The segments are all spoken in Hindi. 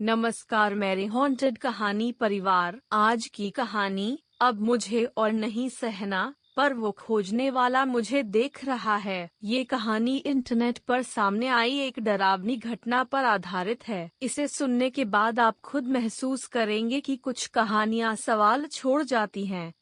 नमस्कार मेरे हॉन्टेड कहानी परिवार। आज की कहानी, अब मुझे और नहीं सहना, पर वो खोजने वाला मुझे देख रहा है। ये कहानी इंटरनेट पर सामने आई एक डरावनी घटना पर आधारित है। इसे सुनने के बाद आप खुद महसूस करेंगे कि कुछ कहानियां सवाल छोड़ जाती हैं।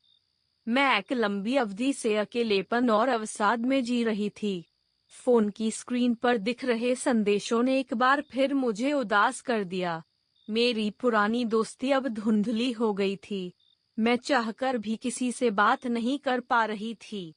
मैं एक लंबी अवधि से अकेलेपन और अवसाद में जी रही थी। फोन की स्क्रीन पर दिख रहे संदेशों ने एक बार फिर मुझे उदास कर दिया। मेरी पुरानी दोस्ती अब धुंधली हो गई थी। मैं चाहकर भी किसी से बात नहीं कर पा रही थी।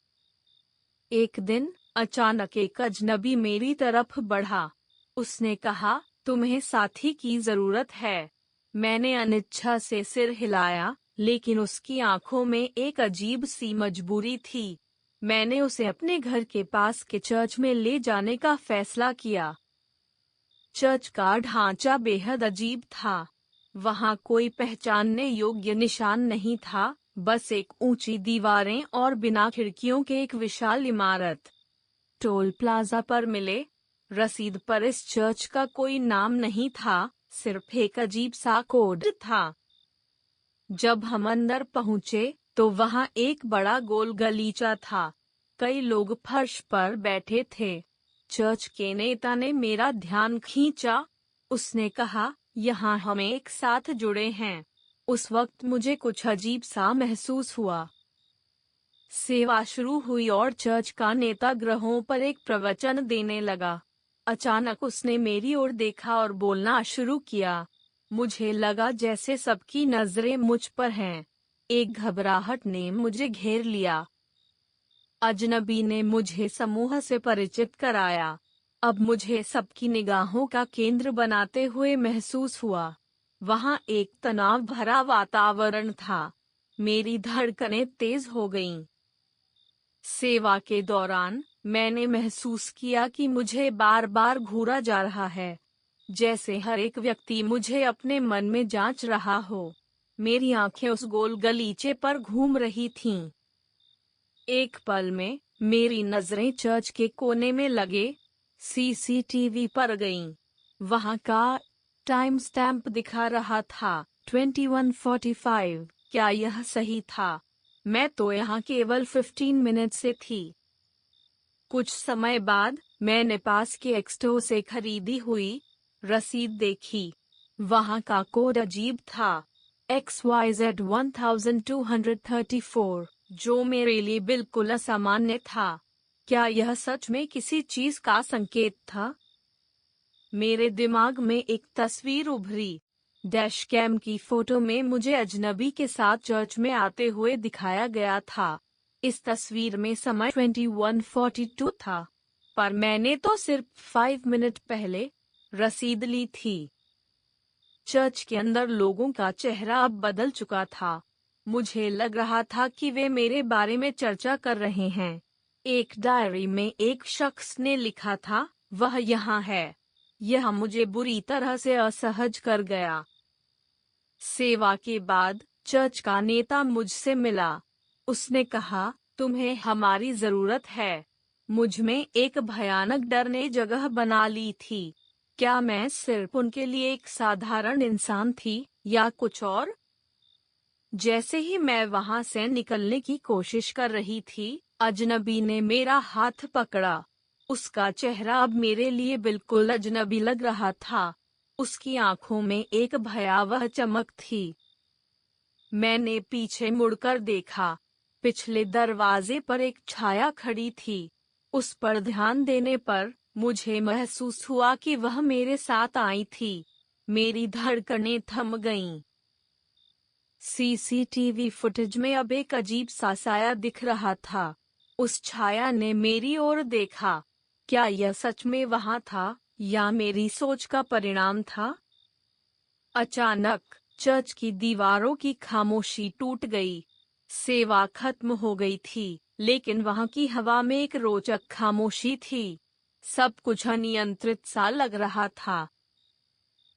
एक दिन अचानक एक अजनबी मेरी तरफ बढ़ा। उसने कहा, तुम्हें साथी की जरूरत है। मैंने अनिच्छा से सिर हिलाया, लेकिन उसकी आंखों में एक अजीब सी मजबूरी थी। मैंने उसे अपने घर के पास के चर्च में ले जाने का फैसला किया। चर्च का ढांचा बेहद अजीब था। वहां कोई पहचानने योग्य निशान नहीं था, बस एक ऊंची दीवारें और बिना खिड़कियों के एक विशाल इमारत। टोल प्लाजा पर मिले रसीद पर इस चर्च का कोई नाम नहीं था, सिर्फ एक अजीब सा कोड था। जब हम अंदर पहुंचे, तो वहां एक बड़ा गोल गलीचा था। कई लोग फर्श पर बैठे थे। चर्च के नेता ने मेरा ध्यान खींचा। उसने कहा, यहाँ हम एक साथ जुड़े हैं। उस वक्त मुझे कुछ अजीब सा महसूस हुआ। सेवा शुरू हुई और चर्च का नेता ग्रहों पर एक प्रवचन देने लगा। अचानक उसने मेरी ओर देखा और बोलना शुरू किया। मुझे लगा जैसे सबकी नजरें मुझ पर हैं। एक घबराहट ने मुझे घेर लिया। अजनबी ने मुझे समूह से परिचित कराया। अब मुझे सबकी निगाहों का केंद्र बनाते हुए महसूस हुआ। वहां एक तनाव भरा वातावरण था। मेरी धड़कनें तेज हो गईं। सेवा के दौरान मैंने महसूस किया कि मुझे बार बार घूरा जा रहा है, जैसे हर एक व्यक्ति मुझे अपने मन में जांच रहा हो। मेरी आंखें उस गोल गलीचे पर घूम रही थीं। एक पल में मेरी नजरें चर्च के कोने में लगे सीसीटीवी पर गईं। वहां का टाइम स्टैम्प दिखा रहा था 21:45। क्या यह सही था? मैं तो यहाँ केवल 15 मिनट से थी। कुछ समय बाद मैंने पास के एक्सटो से खरीदी हुई रसीद देखी। वहां का कोड अजीब था, XYZ 1234, जो मेरे लिए बिल्कुल असामान्य था। क्या यह सच में किसी चीज का संकेत था? मेरे दिमाग में एक तस्वीर उभरी। डैश कैम की फोटो में मुझे अजनबी के साथ चर्च में आते हुए दिखाया गया था। इस तस्वीर में समय 21:42 था, पर मैंने तो सिर्फ 5 मिनट पहले रसीद ली थी। चर्च के अंदर लोगों का चेहरा अब बदल चुका था। मुझे लग रहा था कि वे मेरे बारे में चर्चा कर रहे हैं। एक डायरी में एक शख्स ने लिखा था, वह यहाँ है। यह मुझे बुरी तरह से असहज कर गया। सेवा के बाद चर्च का नेता मुझसे मिला। उसने कहा, तुम्हें हमारी जरूरत है। मुझ में एक भयानक डर ने जगह बना ली थी। क्या मैं सिर्फ उनके लिए एक साधारण इंसान थी, या कुछ और? जैसे ही मैं वहां से निकलने की कोशिश कर रही थी, अजनबी ने मेरा हाथ पकड़ा। उसका चेहरा अब मेरे लिए बिल्कुल अजनबी लग रहा था। उसकी आंखों में एक भयावह चमक थी। मैंने पीछे मुड़कर देखा। पिछले दरवाजे पर एक छाया खड़ी थी। उस पर ध्यान देने पर मुझे महसूस हुआ कि वह मेरे साथ आई थी। मेरी धड़कनें थम गईं। सीसीटीवी फुटेज में अब एक अजीब सा साया दिख रहा था। उस छाया ने मेरी ओर देखा। क्या यह सच में वहां था, या मेरी सोच का परिणाम था? अचानक चर्च की दीवारों की खामोशी टूट गई। सेवा खत्म हो गई थी, लेकिन वहां की हवा में एक रोचक खामोशी थी। सब कुछ अनियंत्रित सा लग रहा था।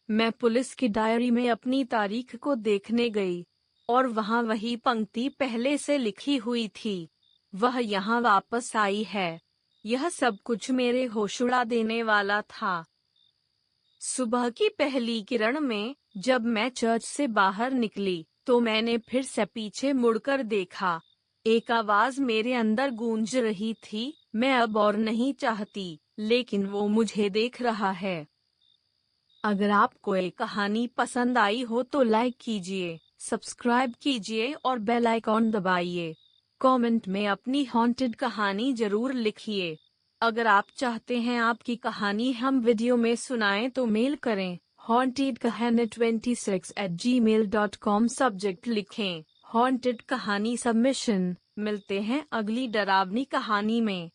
मैं पुलिस की डायरी में अपनी तारीख को देखने गई, और वहां वही पंक्ति पहले से लिखी हुई थी, वह यहाँ वापस आई है। यह सब कुछ मेरे होश उड़ा देने वाला था। सुबह की पहली किरण में जब मैं चर्च से बाहर निकली तो मैंने फिर से पीछे मुड़कर देखा। एक आवाज मेरे अंदर गूंज रही थी, मैं अब और नहीं चाहती, लेकिन वो मुझे देख रहा है। अगर आपको ये कहानी पसंद आई हो तो लाइक कीजिए, सब्सक्राइब कीजिए और बेल आइकॉन दबाइए। कमेंट में अपनी हॉन्टेड कहानी जरूर लिखिए। अगर आप चाहते हैं आपकी कहानी हम वीडियो में सुनाएं तो मेल करें hauntedkahani26@gmail.com। सब्जेक्ट लिखें हॉन्टेड कहानी सबमिशन। मिलते हैं अगली डरावनी कहानी में।